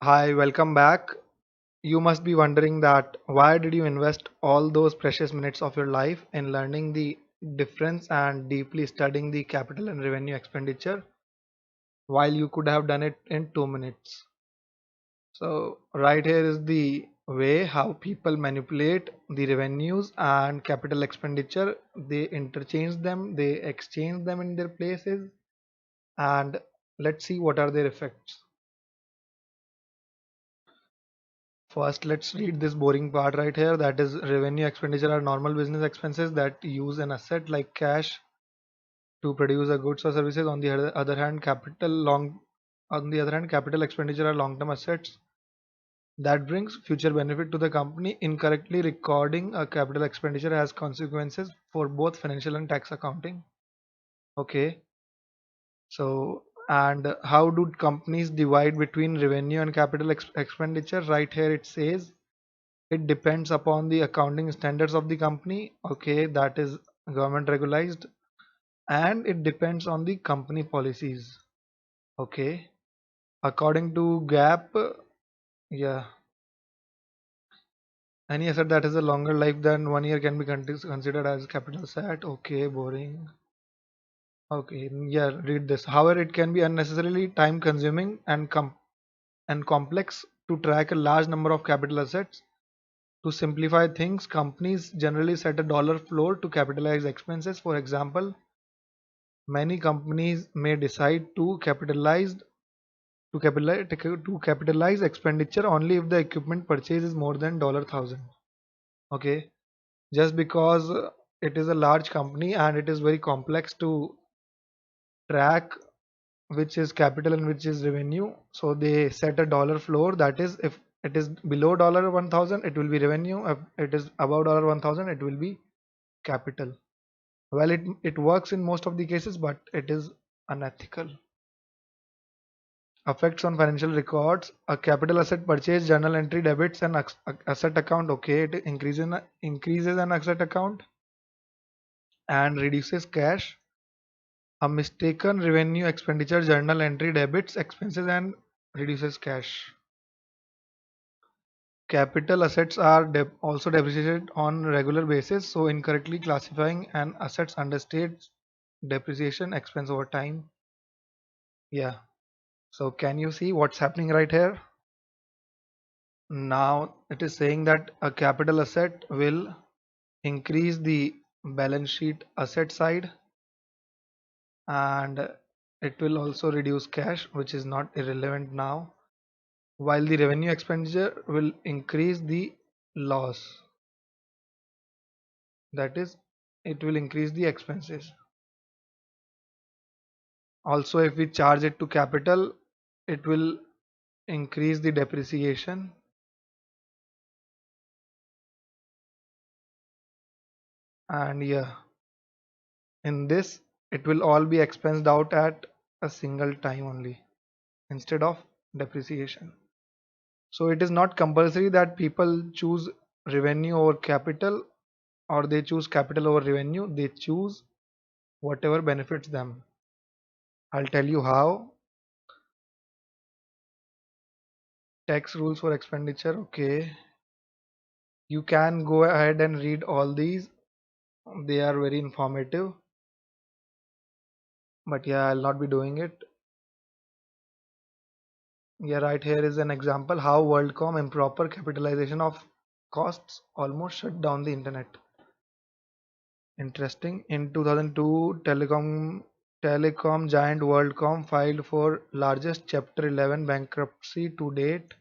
Hi, welcome back. You must be wondering that why did you invest all those precious minutes of your life in learning the difference and deeply studying the capital and revenue expenditure while you could have done it in 2 minutes? So, right here is the way how people manipulate the revenues and capital expenditure. They interchange them, they exchange them in their places, and let's see what are their effects. First, let's read this boring part right here. That is, revenue expenditure are normal business expenses that use an asset like cash to produce a goods or services. On the other hand, capital expenditure are long-term assets that brings future benefit to the company. Incorrectly recording a capital expenditure has consequences for both financial and tax accounting. Okay, so and how do companies divide between revenue and capital expenditure? Right here it says it depends upon the accounting standards of the company, okay, that is government regularized, and it depends on the company policies, okay. According to GAAP, yeah, any asset that has a longer life than 1 year can be considered as capital asset. Okay, boring. Okay, yeah, read this. However, it can be unnecessarily time consuming and complex to track a large number of capital assets. To simplify things, companies generally set a dollar floor to capitalize expenses. For example, many companies may decide to capitalize expenditure only if the equipment purchase is more than $1,000. Okay, just because it is a large company and it is very complex to track which is capital and which is revenue, so they set a dollar floor. That is, if it is below dollar 1,000, it will be revenue. If it is above dollar 1,000, it will be capital. Well, it works in most of the cases, but it is unethical. Effects on financial records: a capital asset purchase journal entry debits an asset account. Okay, it increases an asset account and reduces cash. A mistaken revenue expenditure journal entry debits expenses and reduces cash. Capital assets are also depreciated on regular basis, so incorrectly classifying an assets understates depreciation expense over time. Yeah. So can you see what's happening right here? Now it is saying that a capital asset will increase the balance sheet asset side, and it will also reduce cash, which is not irrelevant now, while the revenue expenditure will increase the loss. That is, it will increase the expenses. Also, if we charge it to capital, it will increase the depreciation. And yeah, in this, it will all be expensed out at a single time only instead of depreciation. So it is not compulsory that people choose revenue over capital or they choose capital over revenue. They choose whatever benefits them. I'll tell you how. Tax rules for expenditure. Okay. You can go ahead and read all these. They are very informative. But yeah, I'll not be doing it. Yeah, right here is an example how WorldCom improper capitalization of costs almost shut down the internet. Interesting. In 2002, telecom giant WorldCom filed for largest Chapter 11 bankruptcy to date,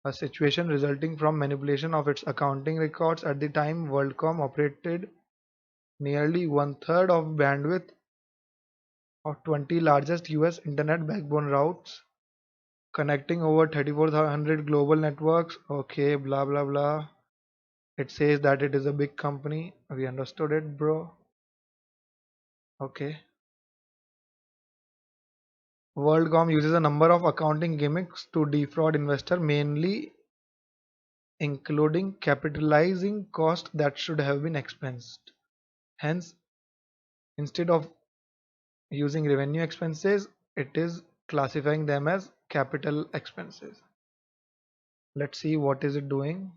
a situation resulting from manipulation of its accounting records. At the time, WorldCom operated nearly one-third of bandwidth of 20 largest US internet backbone routes, connecting over 3,400 global networks. Okay, blah blah blah. It says that it is a big company. We understood it, bro. Okay. WorldCom uses a number of accounting gimmicks to defraud investors, mainly including capitalizing costs that should have been expensed. Hence, instead of using revenue expenses, it is classifying them as capital expenses. Let's see what is it doing.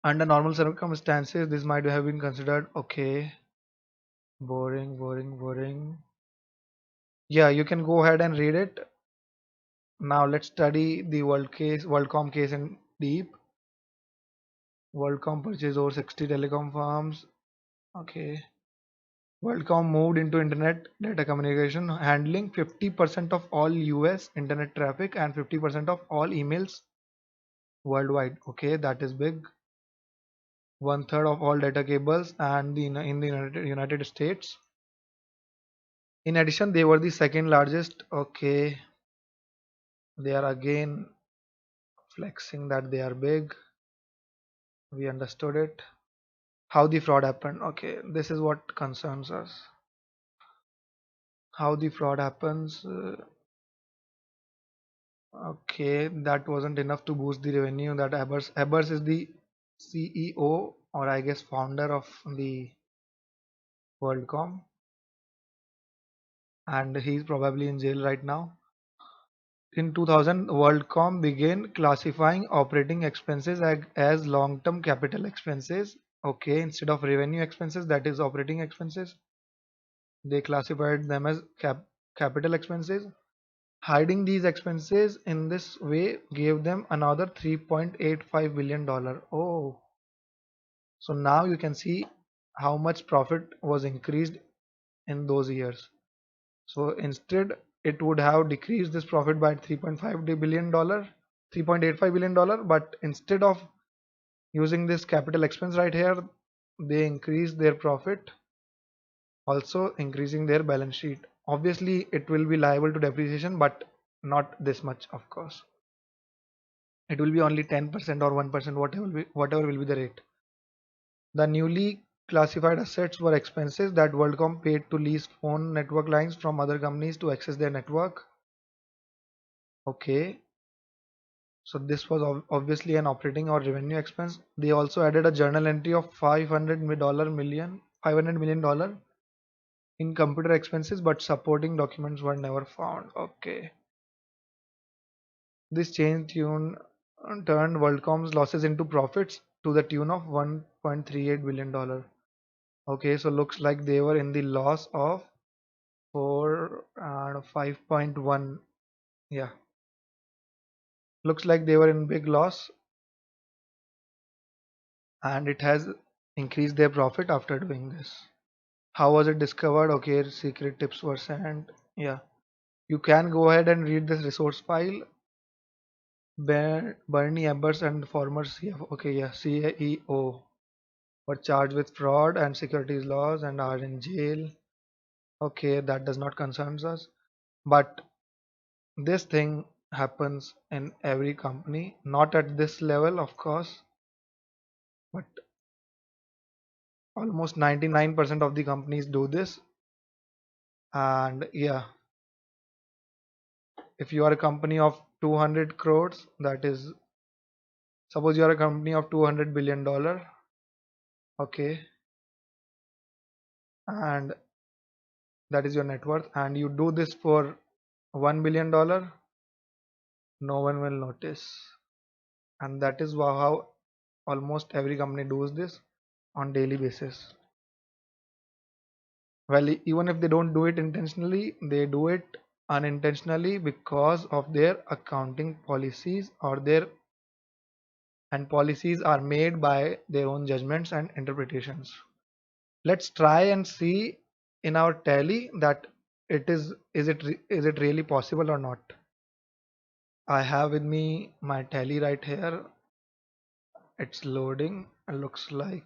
Under normal circumstances, this might have been considered okay. Boring, boring, boring. Yeah, you can go ahead and read it. Now let's study the WorldCom case in deep. WorldCom purchased over 60 telecom firms. Okay. WorldCom moved into internet data communication, handling 50% of all US internet traffic and 50% of all emails worldwide. Okay, that is big. One third of all data cables and in the United States. In addition, they were the second largest. Okay, they are again flexing that they are big. We understood it. How the fraud happened. Okay, this is what concerns us. How the fraud happens. Okay, that wasn't enough to boost the revenue. That Ebers is the CEO or I guess founder of the WorldCom, and he's probably in jail right now. In 2000, WorldCom began classifying operating expenses as long-term capital expenses. Okay, instead of revenue expenses, that is operating expenses, they classified them as capital expenses. Hiding these expenses in this way gave them another $3.85 billion. Oh, so now you can see how much profit was increased in those years. So instead, it would have decreased this profit by $3.5 billion, $3.85 billion. But instead of using this capital expense right here, they increased their profit, also increasing their balance sheet. Obviously, it will be liable to depreciation, but not this much, of course. It will be only 10% or 1%, whatever will be the rate. The newly classified assets were expenses that WorldCom paid to lease phone network lines from other companies to access their network. Okay, so this was obviously an operating or revenue expense. They also added a journal entry of $500 million in computer expenses, but supporting documents were never found. Okay, this change turned WorldCom's losses into profits to the tune of $1.38 billion. Okay, so looks like they were in the loss of 4 and 5.1. Yeah, looks like they were in big loss, and it has increased their profit after doing this. How was it discovered? Okay, secret tips were sent. Yeah, you can go ahead and read this resource file. Bernie Ebbers and former CFO, okay, yeah, CEO were charged with fraud and securities laws and are in jail. Okay, that does not concern us. But this thing happens in every company, not at this level, of course, but almost 99% of the companies do this. And yeah, if you are a company of 200 crores, that is, suppose you are a company of $200 billion, okay, and that is your net worth, and you do this for $1 billion, no one will notice. And that is how almost every company does this on daily basis. Well, even if they don't do it intentionally, they do it unintentionally because of their accounting policies or their and policies are made by their own judgments and interpretations. Let's try and see in our tally that is it really possible or not. I have with me my tally right here. It's loading. It looks like,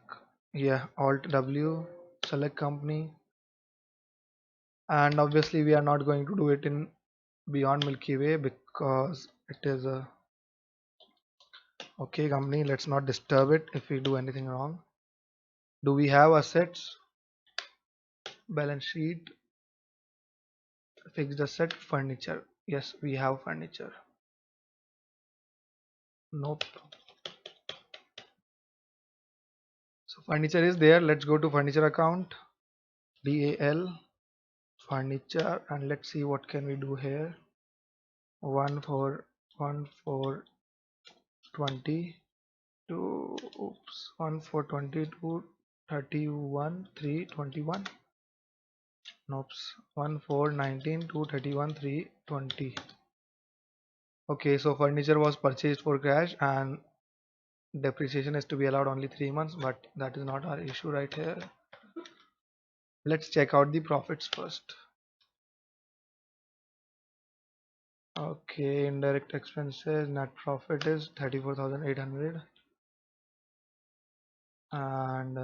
yeah, Alt W, select company, and obviously we are not going to do it in Beyond Milky Way because it is a okay company. Let's not disturb it if we do anything wrong. Do we have assets? Balance sheet, fixed asset, furniture. Yes, we have furniture. Nope. So furniture is there. Let's go to furniture account. DAL furniture, and let's see what can we do here. 1 4 1420 to oops 1420 to 31 321. Nope, 1419 to 31 320. Okay, so furniture was purchased for cash and depreciation is to be allowed only 3 months, but that is not our issue right here. Let's check out the profits first. Okay, indirect expenses, net profit is 34,800 and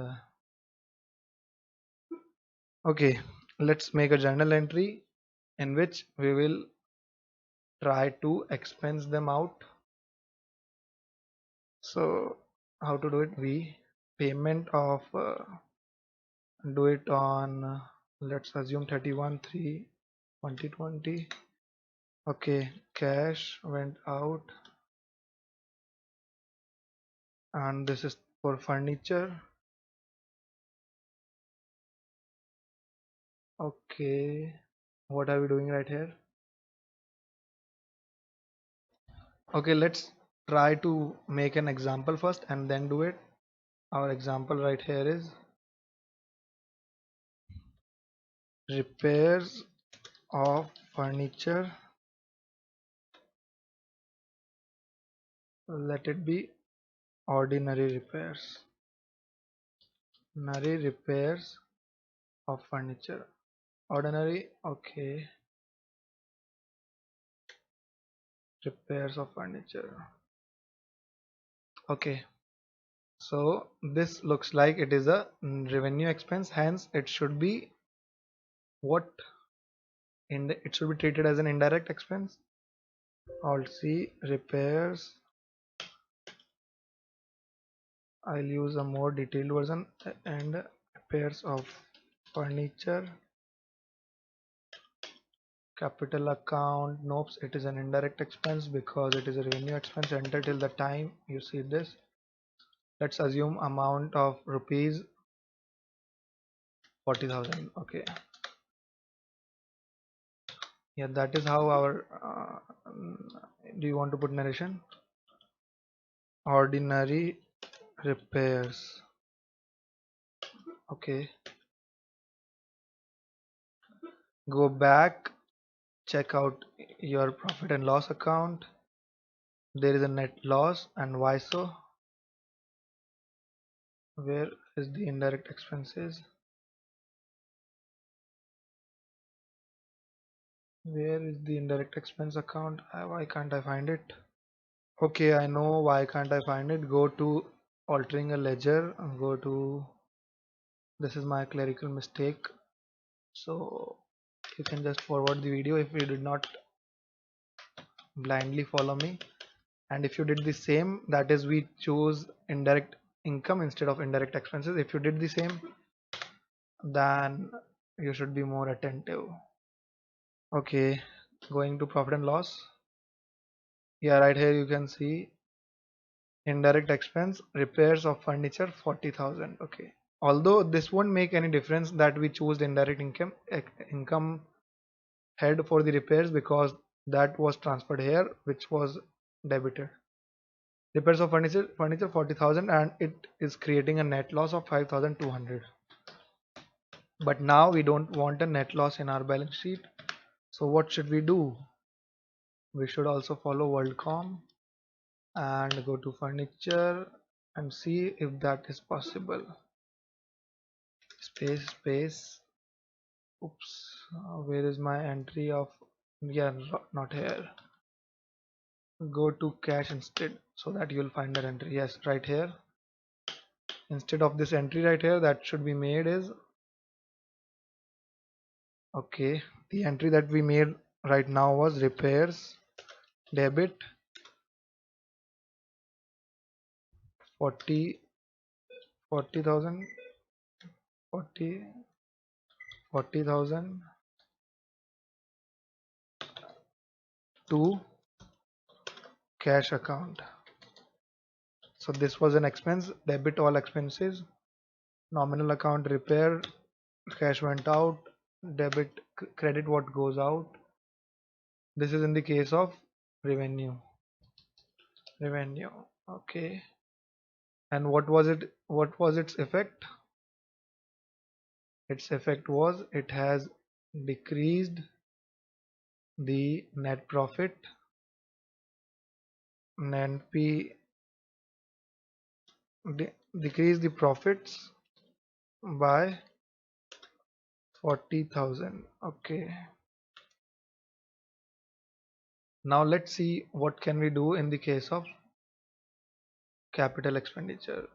okay, let's make a journal entry in which we will try to expense them out. So how to do it? We payment of do it on let's assume 31 3 2020. Okay, cash went out and this is for furniture. Okay, what are we doing right here? Okay, let's try to make an example first and then do it. Our example right here is repairs of furniture. Let it be ordinary repairs. Ordinary repairs of furniture. Ordinary, okay. Repairs of furniture. Okay, so this looks like it is a revenue expense, hence it should be what in it should be treated as an indirect expense. Alt C repairs. I'll use a more detailed version and repairs of furniture. Capital account. Nope, it is an indirect expense because it is a revenue expense. Enter till the time you see this. Let's assume amount of rupees 40,000. Okay, yeah, that is how our do you want to put narration? Ordinary repairs. Okay, go back, check out your profit and loss account. There is a net loss, and why so? Where is the indirect expenses? Where is the indirect expense account? Why can't I find it? Okay, I know why can't I find it. Go to altering a ledger and go to this is my clerical mistake. So you can just forward the video if you did not blindly follow me. And if you did the same, that is we choose indirect income instead of indirect expenses. If you did the same, then you should be more attentive. Okay, going to profit and loss. Yeah, right here you can see indirect expense repairs of furniture 40,000. Okay, although this won't make any difference that we choose indirect income head for the repairs because that was transferred here which was debited. Repairs of furniture 40,000 and it is creating a net loss of 5,200. But now we don't want a net loss in our balance sheet. So what should we do? We should also follow WorldCom and go to furniture and see if that is possible. Space. Oops. Where is my entry of? Yeah, not here. Go to cash instead so that you'll find that entry. Yes, right here. Instead of this entry right here, that should be made is okay. The entry that we made right now was repairs debit 40 40,000 40 40,000 to cash account. So this was an expense, debit all expenses, nominal account repair, cash went out, debit credit what goes out. This is in the case of revenue. revenue. Okay. And what was its effect? Its effect was it has decreased the net profit, NP, decreased the profits by 40,000. Okay. Now let's see what can we do in the case of capital expenditure.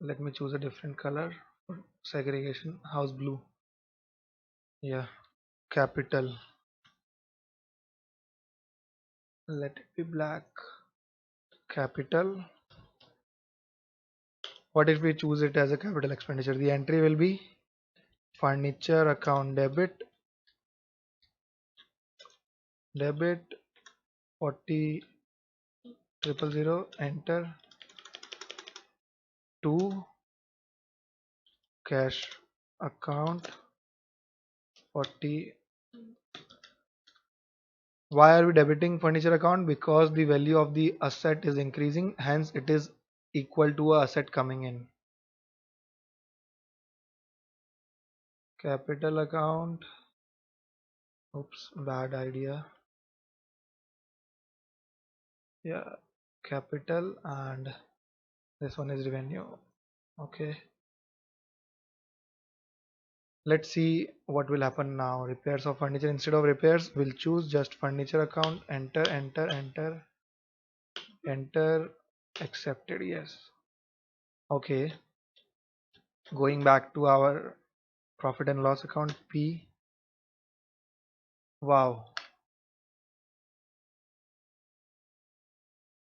Let me choose a different color for segregation. House blue. Yeah. Capital. Let it be black. Capital. What if we choose it as a capital expenditure? The entry will be furniture account debit 40,000, enter to cash account 40. Why are we debiting furniture account? Because the value of the asset is increasing, hence it is equal to a asset coming in. Capital account. Oops, bad idea. Yeah, capital, and this one is revenue. Okay. Let's see what will happen now. Repairs of furniture. Instead of repairs, we'll choose just furniture account. Enter, enter, enter, enter. Accepted. Yes. Okay. Going back to our profit and loss account P. Wow.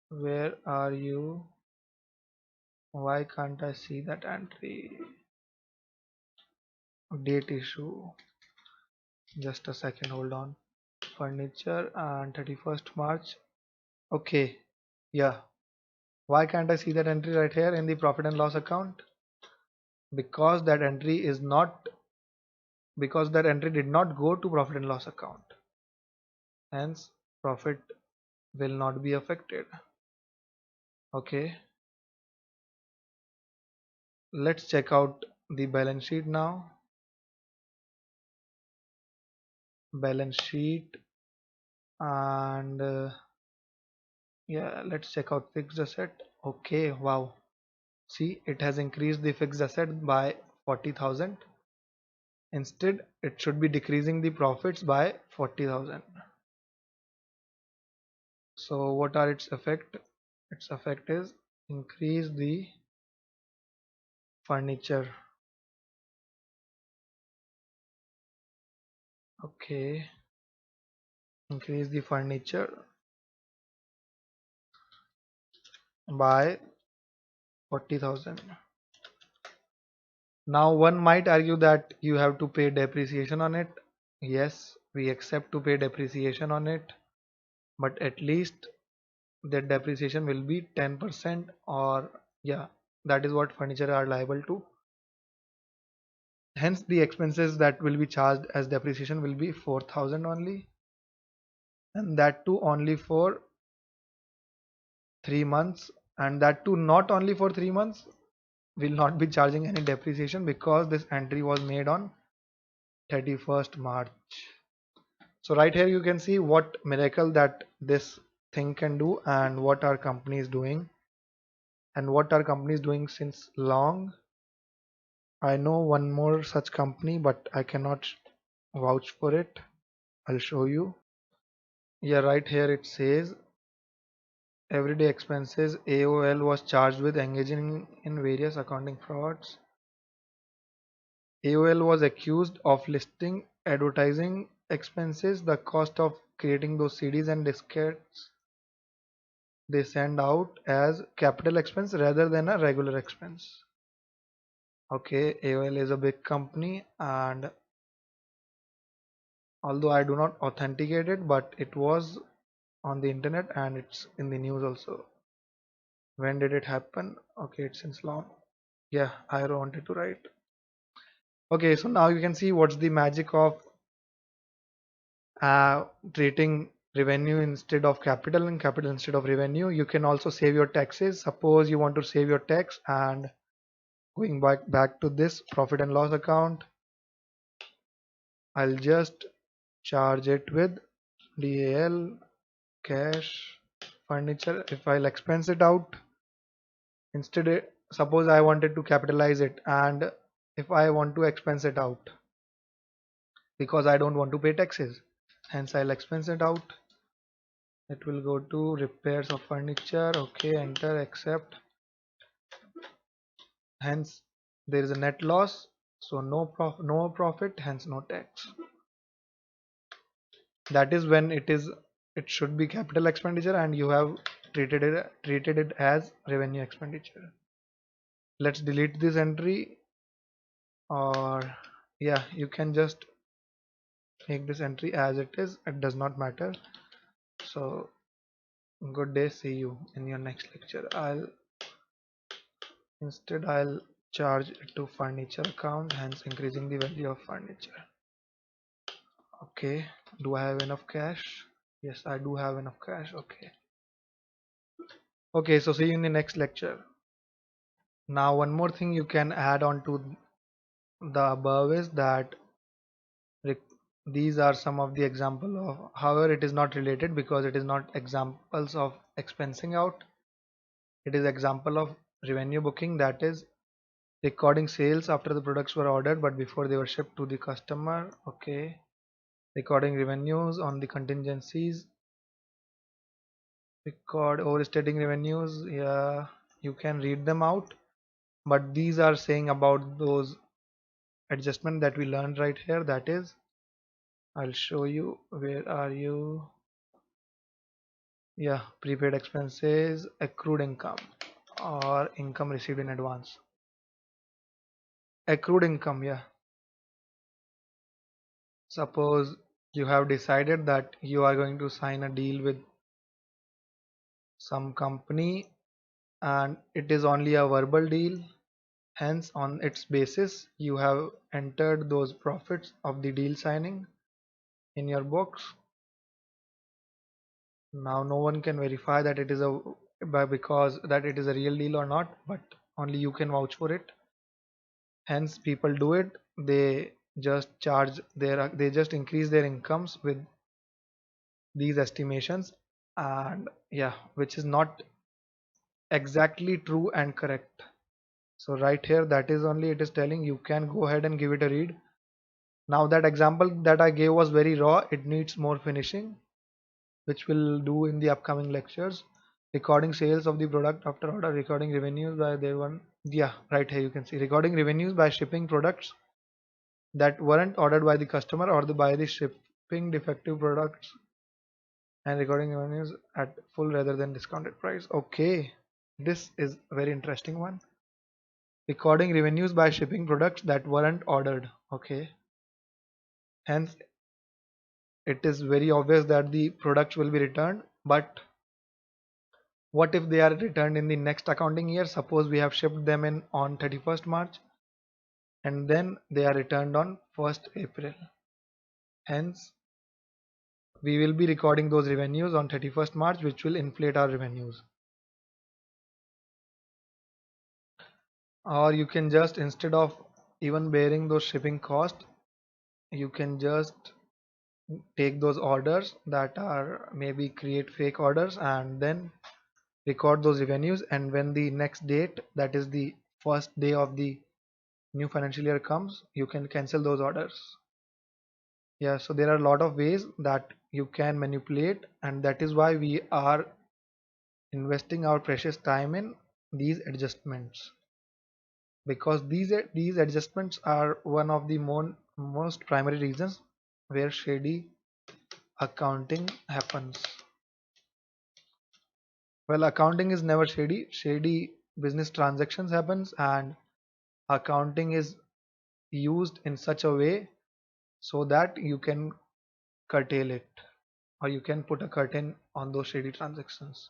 Where are you? Why can't I see that entry? Date issue. Just a second. Hold on. Furniture and 31st March. Okay. Yeah. Why can't I see that entry right here in the profit and loss account? Because that entry is not, because that entry did not go to profit and loss account, hence profit will not be affected. Okay, let's check out the balance sheet now. Balance sheet, and yeah, let's check out fixed asset. Okay, wow, see, it has increased the fixed asset by 40,000. Instead it should be decreasing the profits by 40,000. So what are its effect? Its effect is increase the furniture. Okay, increase the furniture by 40,000. Now one might argue that you have to pay depreciation on it. Yes, we accept to pay depreciation on it, but at least that depreciation will be 10%, or yeah, that is what furniture are liable to. Hence the expenses that will be charged as depreciation will be 4,000 only, and that too only for 3 months, and that too not only for 3 months. Will not be charging any depreciation because this entry was made on 31st March. So right here you can see what miracle that this thing can do, and what our company is doing, and what our company is doing since long. I know one more such company, but I cannot vouch for it. I'll show you. Yeah, right here it says everyday expenses. AOL was charged with engaging in various accounting frauds. AOL was accused of listing advertising expenses, the cost of creating those CDs and diskettes they send out, as capital expense rather than a regular expense. Okay, AOL is a big company, and although I do not authenticate it, but it was on the internet and it's in the news also. When did it happen? Okay, it's since long. Yeah, I wanted to write. Okay, so now you can see what's the magic of uh, treating revenue instead of capital and capital instead of revenue. You can also save your taxes. Suppose you want to save your tax, and going back to this profit and loss account, I'll just charge it with DAL cash furniture. If I'll expense it out, instead, suppose I wanted to capitalize it, and if I want to expense it out because I don't want to pay taxes, hence I'll expense it out. It will go to repairs of furniture. Okay, enter, accept. Hence there is a net loss, so no profit, hence no tax. That is when it should be capital expenditure and you have treated it as revenue expenditure. Let's delete this entry, or yeah, you can just make this entry as it is, it does not matter. So good day, see you in your next lecture. I'll charge it to furniture account, hence increasing the value of furniture. Okay, do I have enough cash? Yes, I do have enough cash. Okay, so see you in the next lecture. Now one more thing you can add on to the above is that these are some of the example of, however it is not related because it is not examples of expensing out, it is example of revenue booking, that is recording sales after the products were ordered but before they were shipped to the customer. Okay, recording revenues on the contingencies, record overstating revenues. Yeah, you can read them out, but these are saying about those adjustment that we learned right here. That is, I'll show you, where are you? Yeah, prepaid expenses, accrued income, or income received in advance. Accrued income, yeah. Suppose you have decided that you are going to sign a deal with some company and it is only a verbal deal. Hence, on its basis, you have entered those profits of the deal signing in your books. Now, no one can verify that it is because that it is a real deal or not, but only you can vouch for it. Hence, people do it. They just increase their incomes with these estimations, and yeah, which is not exactly true and correct. So right here, that is only it is telling, you can go ahead and give it a read. Now that example that I gave was very raw, it needs more finishing, which we'll do in the upcoming lectures. Recording sales of the product after order, recording revenues by their one. Yeah, right here you can see recording revenues by shipping products that weren't ordered by the customer or by the shipping defective products, and recording revenues at full rather than discounted price. Okay, this is a very interesting one. Recording revenues by shipping products that weren't ordered. Okay, hence it is very obvious that the products will be returned, but what if they are returned in the next accounting year? Suppose we have shipped them in on 31st March and then they are returned on 1st April. Hence, we will be recording those revenues on 31st March, which will inflate our revenues. Or you can just, instead of even bearing those shipping costs, you can just take those orders that are, maybe create fake orders and then record those revenues, and when the next date, that is the first day of the new financial year comes, you can cancel those orders. Yeah, so there are a lot of ways that you can manipulate, and that is why we are investing our precious time in these adjustments, because these adjustments are one of the most primary reasons where shady accounting happens. Well, accounting is never shady. Shady business transactions happens, and accounting is used in such a way so that you can curtail it, or you can put a curtain on those shady transactions.